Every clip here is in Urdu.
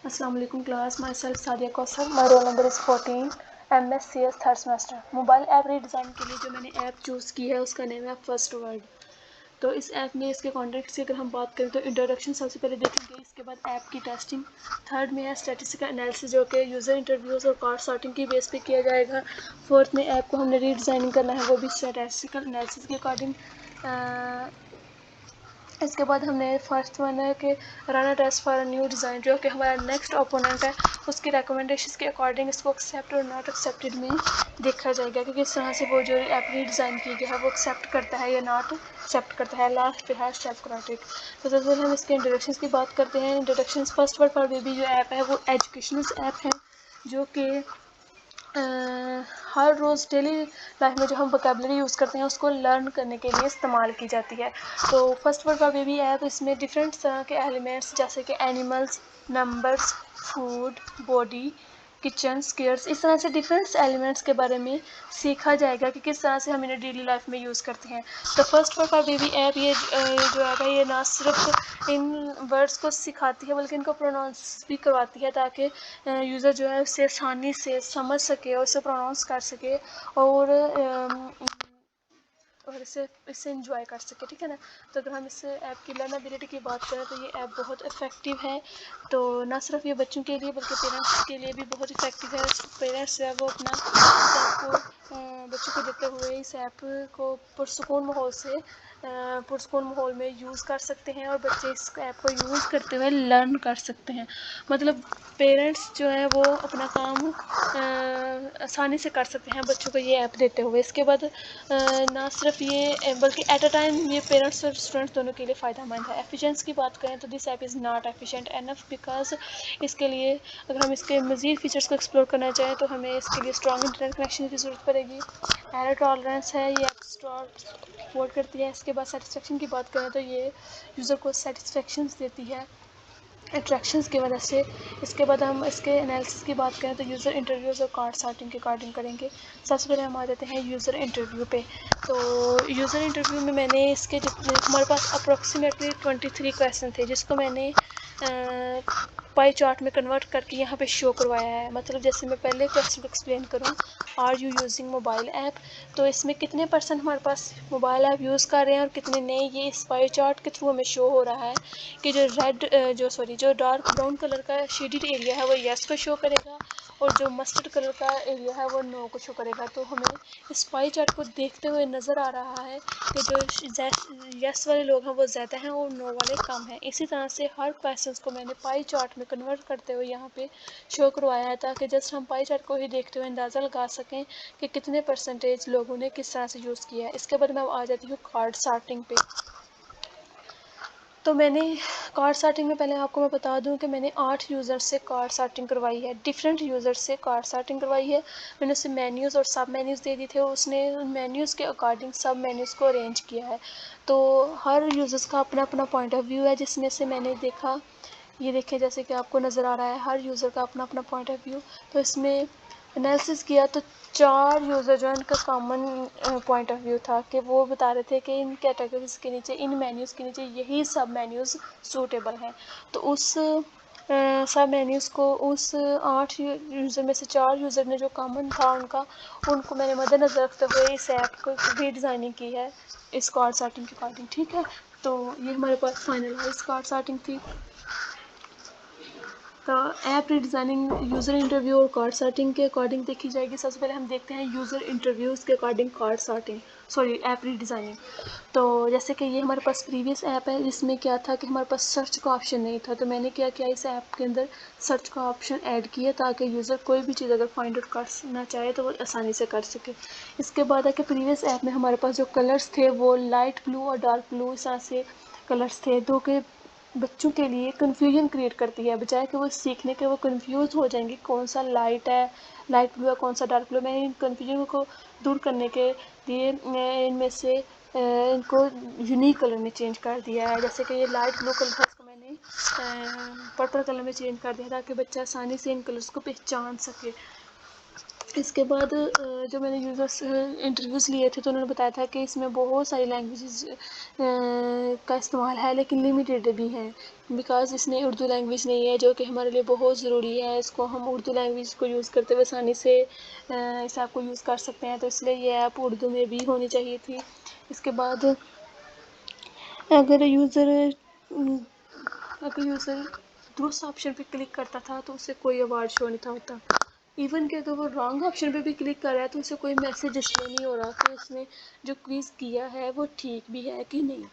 السلام علیکم class, myself Sadia Kausar, my roll number is 14، MSCS third semester. Mobile app redesign کے لیے جو میں نے ایپ چوز کی ہے اس کا نیم ہے فرسٹ ورڈ۔ تو اس ایپ میں اس کے کانٹیکٹس کی اگر ہم بات کریں تو انٹروڈکشن سب سے پہلے دیکھیں گے، اس کے بعد ایپ کی ٹیسٹنگ، تھرڈ میں ہے اسٹیٹسٹیکل انالیسس جو کہ یوزر انٹرویوز اور کارڈ سارٹنگ کی بیس پہ کیا جائے گا، فورتھ میں ایپ کو ہم نے ری ڈیزائننگ کرنا ہے وہ بھی اسٹیٹسٹیکل انالیسس کے اکارڈنگ، اس کے بعد ہم نے فرسٹ ون ہے کہ run a test for a new design جو کہ ہمارا نیکسٹ اوپوننٹ ہے، اس کی ریکمنڈیشنس کے اکارڈنگ اس کو ایکسیپٹ اور ناٹ ایکسیپٹیڈ میں دیکھا جائے گا کہ کس طرح سے وہ جو ایپ ری ڈیزائن کی گیا ہے وہ ایکسیپٹ کرتا ہے یا ناٹ ایکسیپٹ کرتا ہے۔ لاسٹ پہ ہے سیلف کریٹک۔ تو سب سے پہلے ہم اس کے انٹروڈکشنس کی بات کرتے ہیں۔ انٹروڈکشنس فرسٹ ورڈ فار بیبی جو ایپ ہے وہ ایجوکیشنل ایپ ہے جو کہ ہر روز ڈیلی لائف میں جو ہم ووکیبلری یوز کرتے ہیں اس کو لرن کرنے کے لیے استعمال کی جاتی ہے۔ تو first word for baby app اس میں ڈفرینٹ طرح کے ایلیمنٹس جیسے کہ animals, numbers, food, body, kitchen, squares, اس طرح سے ڈفرینٹ ایلیمنٹس کے بارے میں سیکھا جائے گا کہ کس طرح سے ہم انہیں ڈیلی لائف میں یوز کرتے ہیں۔ تو first word for baby app یہ جو ایپ ہے یہ نہ صرف ان ورڈس کو سکھاتی ہے بلکہ ان کو پروناؤنس بھی کرواتی ہے تاکہ یوزر جو ہے اسے آسانی سے سمجھ سکے اور اسے پروناؤنس کر سکے اور اسے انجوائے کر سکے، ٹھیک ہے نا۔ تو اگر ہم اس ایپ کی لرنیبلٹی کی بات کریں تو یہ ایپ بہت افیکٹو ہے، تو نہ صرف یہ بچوں کے لیے بلکہ پیرنٹس کے لیے بھی بہت افیکٹو ہے۔ پیرنٹس جو ہے وہ اپنا اس ایپ کو بچوں کو دیتے ہوئے اس ایپ کو پرسکون ماحول میں یوز کر سکتے ہیں اور بچے اس ایپ کو یوز کرتے ہوئے لرن کر سکتے ہیں۔ مطلب پیرنٹس جو ہیں وہ اپنا کام آسانی سے کر سکتے ہیں بچوں کو یہ ایپ دیتے ہوئے۔ اس کے بعد نہ صرف یہ بلکہ ایٹ اے ٹائم یہ پیرنٹس اور اسٹوڈنٹس دونوں کے لیے فائدہ مند ہے۔ ایفیشینس کی بات کریں تو this app is not efficient enough because اس کے لیے اگر ہم اس کے مزید فیچرس کو ایکسپلور کرنا چاہیں تو ہمیں اس کے لیے اسٹرانگ انٹرنیٹ کنیکشن کی ضرورت پڑے گی، ایرر ٹالرنس ہے، یہ ایپ اسٹور سپورٹ کرتی ہے۔ اس کے بعد سیٹسفیکشن کی بات کریں تو یہ یوزر کو سیٹسفیکشنس دیتی ہے اٹریکشنس کی وجہ سے۔ اس کے بعد ہم اس کے انالیسس کی بات کریں تو یوزر انٹرویوز اور کارڈ سارٹنگ کے اکارڈنگ کریں گے۔ سب سے پہلے ہم آ جاتے ہیں یوزر انٹرویو پہ۔ تو یوزر انٹرویو میں نے اس کے ہمارے پاس اپروکسیمیٹلی 23 کویسچن تھے جس کو میں نے پائی چارٹ میں کنورٹ کر کے یہاں پہ شو کروایا ہے۔ مطلب جیسے میں پہلے کویسچن کو ایکسپلین کروں، are you using mobile app, تو اس میں کتنے پرسنٹ ہمارے پاس موبائل ایپ یوز کر رہے ہیں اور کتنے نہیں، یہ اس پائی چارٹ کے تھرو ہمیں شو ہو رہا ہے کہ جو ڈارک براؤن کلر کا شیڈڈ ایریا ہے وہ یس کو شو کرے گا اور جو مسٹرڈ کلر کا ایریا ہے وہ نو کو شو کرے گا۔ تو ہمیں اس پائی چارٹ کو دیکھتے ہوئے نظر آ رہا ہے کہ جو یس والے لوگ ہیں وہ زیادہ ہیں اور نو والے کم ہیں۔ اسی طرح سے ہر کویسچنس کو میں نے پائی چارٹ میں کنورٹ کرتے ہوئے یہاں پہ شو کروایا ہے تاکہ جسٹ ہم پائی چارٹ کو ہی دیکھتے ہوئے اندازہ لگا سکیں کہ کتنے پرسنٹیج لوگوں نے کس طرح سے یوز کیا ہے۔ اس کے بعد میں آ جاتی ہوں کارڈ سارٹنگ پہ۔ تو میں نے کارڈ سارٹنگ میں پہلے آپ کو میں بتا دوں کہ میں نے 8 یوزر سے کارڈ سارٹنگ کروائی ہے، ڈفرینٹ یوزر سے کارڈ سارٹنگ کروائی ہے۔ میں نے اسے مینیوز اور سب مینیوز دے دی تھے اور اس نے ان مینیوز کے اکارڈنگ سب مینیوز کو ارینج کیا ہے۔ تو ہر یوزرس کا اپنا اپنا پوائنٹ آف ویو ہے جس میں سے میں نے دیکھا، یہ دیکھیں جیسے کہ آپ کو نظر آ رہا ہے ہر یوزر کا اپنا اپنا پوائنٹ آف ویو۔ تو اس میں انالیسس کیا تو 4 یوزر جو ان کا کامن پوائنٹ آف ویو تھا کہ وہ بتا رہے تھے کہ ان کیٹیگریز کے نیچے، ان مینیوز کے نیچے یہی سب مینیوز سوٹیبل ہیں۔ تو اس سب مینیوز کو اس 8 یوزر میں سے 4 یوزر نے جو کامن تھا ان کو میں نے مد نظر رکھتے ہوئے اس ایپ کو ری ڈیزائننگ کی ہے اس کارڈ سارٹنگ کے اکارڈنگ، ٹھیک ہے۔ تو یہ ہمارے پاس فائنلائز کارڈ سارٹنگ تھی۔ تو ایپ ری ڈیزائننگ یوزر انٹرویو اور کارڈ سارٹنگ کے اکارڈنگ دیکھی جائے گی۔ سب سے پہلے ہم دیکھتے ہیں یوزر انٹرویوز کے اکارڈنگ کارڈ سارٹنگ، ایپ ری ڈیزائننگ۔ تو جیسے کہ یہ ہمارے پاس پریویس ایپ ہے جس میں کیا تھا کہ ہمارے پاس سرچ کا آپشن نہیں تھا، تو میں نے کیا کیا اس ایپ کے اندر سرچ کا آپشن ایڈ کیا تاکہ یوزر کوئی بھی چیز اگر فائنڈ آؤٹ کرنا چاہے تو وہ آسانی سے کر سکے۔ اس کے بعد ہے کہ پریویس ایپ میں ہمارے پاس جو کلرس تھے وہ لائٹ بلو اور ڈارک بلو اس طرح سے کلرس تھے جو کہ بچوں کے لیے کنفیوژن کریٹ کرتی ہے، بجائے کہ وہ سیکھنے کے وہ کنفیوز ہو جائیں گے کون سا لائٹ بلو ہے کون سا ڈارک بلو۔ میں نے ان کنفیوژن کو دور کرنے کے لیے ان میں سے ان کو یونیک کلر میں چینج کر دیا ہے، جیسے کہ یہ لائٹ بلو کلر ہے اس کو میں نے پرپل کلر میں چینج کر دیا تاکہ بچہ آسانی سے ان کلرس کو پہچان سکے۔ اس کے بعد جو میں نے یوزرس انٹرویوز لیے تھے تو انہوں نے بتایا تھا کہ اس میں بہت ساری لینگویجز کا استعمال ہے لیکن لمیٹیڈ بھی ہیں، بیکاز اس میں اردو لینگویج نہیں ہے جو کہ ہمارے لیے بہت ضروری ہے. اس کو ہم اردو لینگویج کو یوز کرتے ہوئے آسانی سے اس ایپ کو یوز کر سکتے ہیں، تو اس لیے یہ ایپ اردو میں بھی ہونی چاہیے تھی. اس کے بعد اگر یوزر درست آپشن پہ کلک کرتا تھا تو اسے کوئی ایوارڈ شو نہیں تھا ہوتا. ایون کہ اگر وہ رانگ آپشن پہ بھی کلک کر رہا ہے تو اسے کوئی میسج ڈسپلے نہیں ہو رہا کہ اس نے جو کوئز کیا ہے وہ ٹھیک بھی ہے کہ نہیں.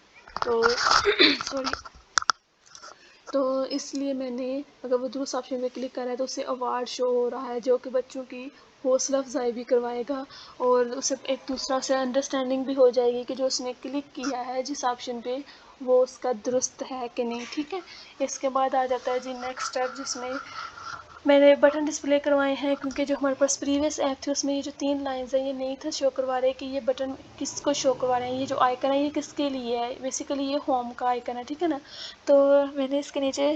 تو اس لیے میں نے، اگر وہ درست آپشن پہ کلک کر رہا ہے تو اسے ایوارڈ شو ہو رہا ہے جو کہ بچوں کی حوصلہ افزائی بھی کروائے گا اور اسے ایک دوسرا سے انڈرسٹینڈنگ بھی ہو جائے گی کہ جو اس نے کلک کیا ہے جس آپشن پہ وہ اس کا درست ہے کہ نہیں. ٹھیک ہے. اس کے بعد آ جاتا ہے جی نیکسٹ اسٹیپ، جس میں نے بٹن ڈسپلے کروائے ہیں کیونکہ جو ہمارے پاس پریویس ایپ تھی اس میں یہ جو 3 لائنز ہیں یہ نہیں تھا شو کروا رہے کہ یہ بٹن کس کو شو کروا رہے ہیں. یہ جو آئیکن ہے یہ کس کے لیے ہے، بیسیکلی یہ ہوم کا آئیکن ہے. ٹھیک ہے نا. تو میں نے اس کے نیچے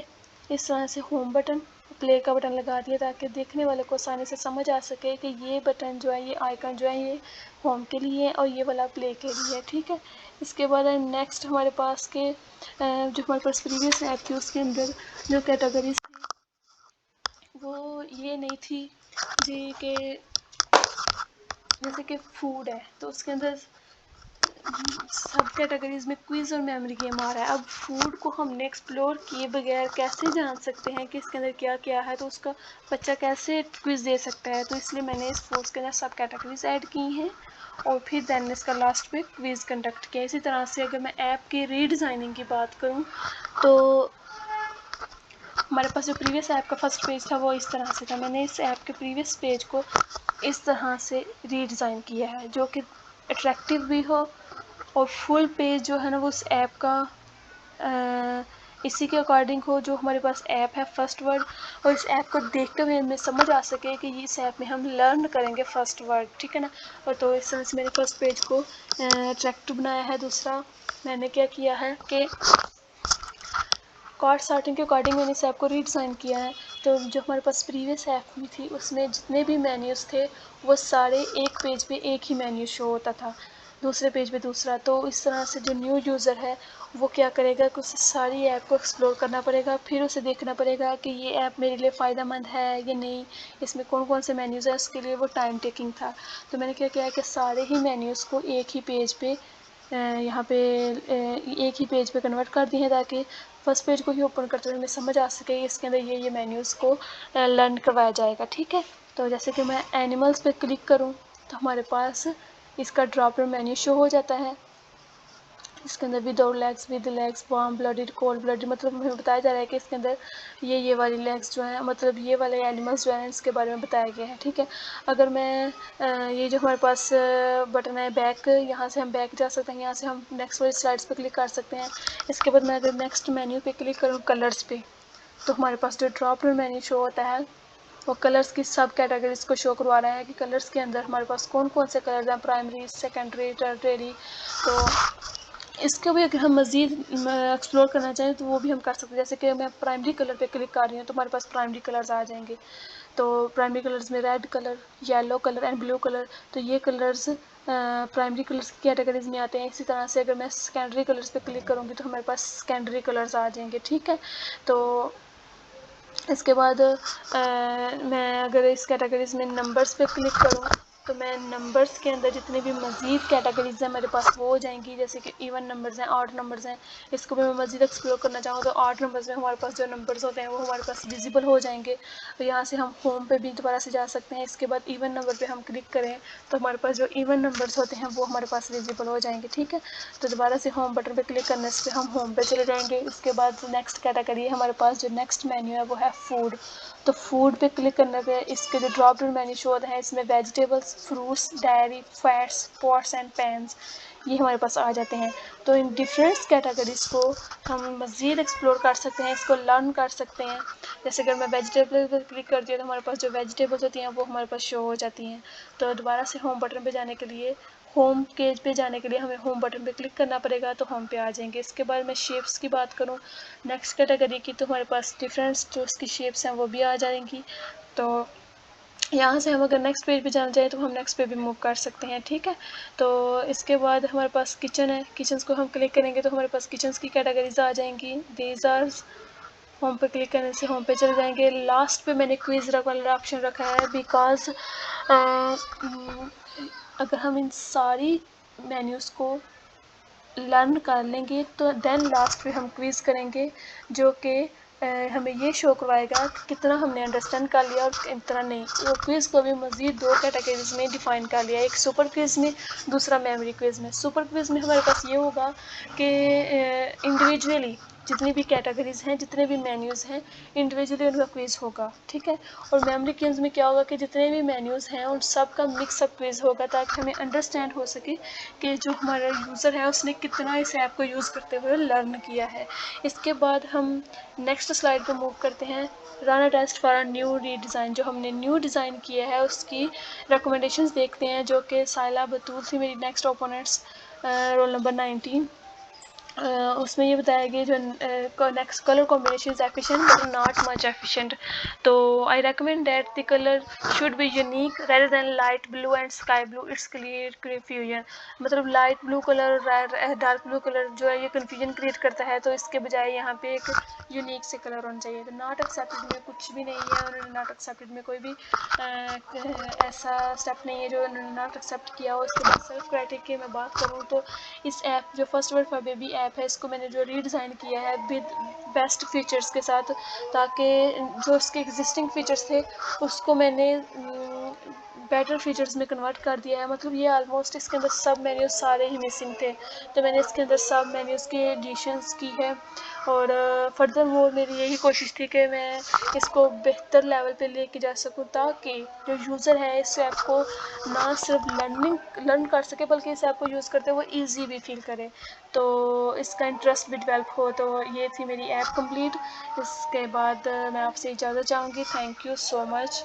اس طرح سے ہوم بٹن، پلے کا بٹن لگا دیا تاکہ دیکھنے والے کو آسانی سے سمجھ آ سکے کہ یہ بٹن جو ہے، یہ آئیکن جو ہے یہ ہوم کے لیے اور یہ والا پلے کے لیے. ٹھیک ہے. اس کے بعد نیکسٹ ہمارے پاس جو ہمارے پاس پریویس ایپ تھی اس کے اندر جو کیٹیگریز تھی وہ یہ نہیں تھی جی کہ جیسے کہ فوڈ ہے تو اس کے اندر سب کیٹیگریز میں کوئز اور میموری گیم آ رہا ہے. اب فوڈ کو ہم نے ایکسپلور کیے بغیر کیسے جان سکتے ہیں کہ اس کے اندر کیا کیا ہے، تو اس کا بچہ کیسے کوئز دے سکتا ہے. تو اس لیے میں نے اس فوڈس کے اندر سب کیٹیگریز ایڈ کی ہیں اور پھر دین اس کا لاسٹ پہ کوئز کنڈکٹ کیا. اسی طرح سے اگر میں ایپ کی ری ڈیزائننگ کی بات کروں تو ہمارے پاس جو پریویس ایپ کا فرسٹ پیج تھا وہ اس طرح سے تھا. میں نے اس ایپ کے پریویس پیج کو اس طرح سے ری ڈیزائن کیا ہے جو کہ اٹریکٹیو بھی ہو اور فل پیج جو ہے نا وہ اس ایپ کا اسی کے اکارڈنگ ہو جو ہمارے پاس ایپ ہے فرسٹ ورڈ، اور اس ایپ کو دیکھتے ہوئے ہمیں سمجھ آ سکے کہ اس ایپ میں ہم لرن کریں گے فرسٹ ورڈ. ٹھیک ہے نا. اور تو اس طرح سے میں نے فرسٹ پیج کو اٹریکٹیو بنایا ہے. دوسرا میں نے کیا ہے کہ کارڈ سارٹنگ کے اکارڈنگ میں نے اس ایپ کو ری ڈیزائن کیا ہے. تو جو ہمارے پاس پریویس ایپ میں تھی اس میں جتنے بھی مینیوز تھے وہ سارے ایک پیج پہ ایک ہی مینیو شو ہوتا تھا، دوسرے پیج پہ دوسرا. تو اس طرح سے جو نیو یوزر ہے وہ کیا کرے گا کہ اسے ساری ایپ کو ایکسپلور کرنا پڑے گا، پھر اسے دیکھنا پڑے گا کہ یہ ایپ میرے لیے فائدہ مند ہے یا نہیں، اس میں کون کون سے مینیوز ہیں. اس کے لیے وہ ٹائم ٹیکنگ تھا. تو میں نے کیا ہے کہ سارے ہی مینیوز کو ایک ہی پیج پہ یہاں پہ ایک ہی پیج پہ کنورٹ کر دی ہیں تاکہ فرسٹ پیج کو ہی اوپن کرتے ہوئے ہمیں سمجھ آ سکے اس کے اندر یہ مینیوز کو لرن کروایا جائے گا. ٹھیک ہے. تو جیسے کہ میں اینیملس پہ کلک کروں تو ہمارے پاس اس کا ڈراپ ڈاؤن مینیو شو ہو جاتا ہے. اس کے اندر with legs warm blooded cold blooded, مطلب ہمیں بتایا جا رہا ہے کہ اس کے اندر یہ والی لیگس جو ہیں، مطلب یہ والے اینیملس جو ہیں اس کے بارے میں بتایا گیا ہے. ٹھیک ہے. اگر میں یہ جو ہمارے پاس بٹن ہے بیک، یہاں سے ہم بیک جا سکتے ہیں، یہاں سے ہم نیکسٹ والی سلائڈس پہ کلک کر سکتے ہیں. اس کے بعد میں اگر نیکسٹ مینیو پہ کلک کروں کلرس پہ تو ہمارے پاس جو ڈراپ ڈاؤن مینیو شو ہوتا ہے وہ کلرس کی سب کیٹیگریز کو شو کروا رہا ہے کہ کلرس کے اندر ہمارے پاس کون کون سے کلرز ہیں، پرائمری، سیکنڈری، ٹرٹیری. تو اس کو بھی اگر ہم مزید ایکسپلور کرنا چاہیں تو وہ بھی ہم کر سکتے ہیں. جیسے کہ میں پرائمری کلر پہ کلک کر رہی ہوں تو ہمارے پاس پرائمری کلرز آ جائیں گے. تو پرائمری کلرز میں red colour, yellow colour and blue colour, تو یہ کلرز پرائمری کلرز کی کیٹیگریز میں آتے ہیں. اسی طرح سے اگر میں سیکنڈری کلرز پہ کلک کروں گی تو ہمارے پاس سیکنڈری کلرز آ جائیں گے. ٹھیک ہے. تو اس کے بعد میں اگر اس کیٹیگریز میں نمبرز پہ کلک کروں تو میں نمبرز کے اندر جتنے بھی مزید کیٹیگریز ہیں میرے پاس وہ ہو جائیں گی. جیسے کہ ایون نمبرز ہیں، آڈ نمبرز ہیں. اس کو بھی میں مزید ایکسپلور کرنا چاہوں تو آڈ نمبرز میں ہمارے پاس جو نمبرز ہوتے ہیں وہ ہمارے پاس ویزیبل ہو جائیں گے. تو یہاں سے ہم ہوم پہ بھی دوبارہ سے جا سکتے ہیں. اس کے بعد ایون نمبر پہ ہم کلک کریں تو ہمارے پاس جو ایون نمبرز ہوتے ہیں وہ ہمارے پاس ویزیبل ہو جائیں گے. ٹھیک ہے. تو دوبارہ سے ہوم بٹن پہ کلک کرنے سے ہم ہوم پہ چلے جائیں گے. اس کے بعد نیکسٹ کیٹیگری ہے ہمارے پاس، جو نیکسٹ مینیو ہے وہ ہے فوڈ. تو فوڈ پہ کلک کرنے پہ اس کے جو ڈراپ ڈاؤن مینیو شو ہوتے ہیں اس میں vegetables, fruits, dairy, fats, pots and pans یہ ہمارے پاس آ جاتے ہیں. تو ان ڈفرینٹ کیٹیگریز کو ہم مزید ایکسپلور کر سکتے ہیں، اس کو لرن کر سکتے ہیں. جیسے اگر میں ویجیٹیبل پہ کلک کرتی ہوں تو ہمارے پاس جو ویجیٹیبلس ہوتی ہیں وہ ہمارے پاس شو ہو جاتی ہیں. تو دوبارہ سے ہوم بٹن پہ جانے کے لیے، ہوم پیج پہ جانے کے لیے ہمیں ہوم بٹن پہ کلک کرنا پڑے گا تو ہوم پہ آ جائیں گے. اس کے بعد میں شیپس کی بات کروں نیکسٹ کیٹیگری کی تو ہمارے پاس ڈفرینٹ جو اس کی شیپس ہیں وہ بھی آ جائیں گی. تو یہاں سے ہم اگر نیکسٹ پیج پہ جانا چاہیں تو ہم نیکسٹ پہ بھی موو کر سکتے ہیں، ٹھیک ہے. تو اس کے بعد ہمارے پاس کچن ہے، کچنس کو ہم کلک کریں گے تو ہمارے پاس کچنس کی کیٹیگریز آ جائیں گی. دیز آر ہوم پہ کلک کرنے سے ہوم پہ چلے جائیں گے. لاسٹ پہ میں نے کوئز والا آپشن رکھا ہے بیکاز اگر ہم ان ساری مینیوز کو لرن کر لیں گے تو دین لاسٹ پہ ہم کوئز کریں گے جو کہ ہمیں یہ شو کروائے گا کہ کتنا ہم نے انڈرسٹینڈ کر لیا اور کتنا نہیں. وہ کوئز کو بھی مزید 2 کیٹیگریز میں ڈیفائن کر لیا، ایک سپر کوئز میں، دوسرا میموری کوئز میں. سپر کوئز میں ہمارے پاس یہ ہوگا کہ انڈیویجولی جتنی بھی کیٹیگریز ہیں، جتنے بھی مینیوز ہیں، انڈیویجولی ان کا کوئز ہوگا، ٹھیک ہے. اور میموری کوئز میں کیا ہوگا کہ جتنے بھی مینیوز ہیں ان سب کا مکس اپ کوئز ہوگا تاکہ ہمیں انڈرسٹینڈ ہو سکے کہ جو ہمارا یوزر ہے اس نے کتنا اس ایپ کو یوز کرتے ہوئے لرن کیا ہے. اس کے بعد ہم نیکسٹ سلائڈ پہ موو کرتے ہیں. Run a test for a new redesign. جو ہم نے نیو ڈیزائن کیا ہے اس کی ریکمنڈیشنز دیکھتے ہیں جو کہ سائلہ بطول تھی میری نیکسٹ اوپوننٹس، رول نمبر 19. اس میں یہ بتایا گیا جو next colour combination is efficient but not much efficient. تو I recommend that the colour should be unique rather than light blue and sky blue it's clear confusion. مطلب light blue colour dark blue colour جو ہے یہ کنفیوژن کریٹ کرتا ہے، تو اس کے بجائے یہاں پہ ایک یونیک سے کلر ہونا چاہیے. تو ناٹ ایکسیپٹیڈ میں کچھ بھی نہیں ہے، انہوں نے ناٹ ایکسیپٹیڈ میں کوئی بھی ایسا اسٹیپ نہیں ہے جو انہوں نے ناٹ ایکسیپٹ کیا ہو. اس کے بعد سیلف کرائٹیریا کی میں بات کروں تو اس ایپ جو first word for baby app ہے اس کو میں نے جو ری ڈیزائن کیا ہے ود بیسٹ فیچرس کے ساتھ، تاکہ جو اس کے ایگزسٹنگ فیچرس تھے اس کو میں نے بیٹر فیچرز میں کنورٹ کر دیا ہے. مطلب یہ آلموسٹ اس کے اندر سب مینیوز سارے ہی مسنگ تھے تو میں نے اس کے اندر سب مینیوز کی ایڈیشنس کی ہے. اور فردر مور میری یہی کوشش تھی کہ میں اس کو بہتر لیول پہ لے کے جا سکوں تاکہ جو یوزر ہے اس ایپ کو نہ صرف لرن کر سکے بلکہ اس ایپ کو یوز کرتے وہ ایزی بھی فیل کرے، تو اس کا انٹرسٹ بھی ڈیولپ ہو. تو یہ تھی میری ایپ کمپلیٹ. اس کے بعد میں آپ سے اجازت چاہوں گی. Thank you so much.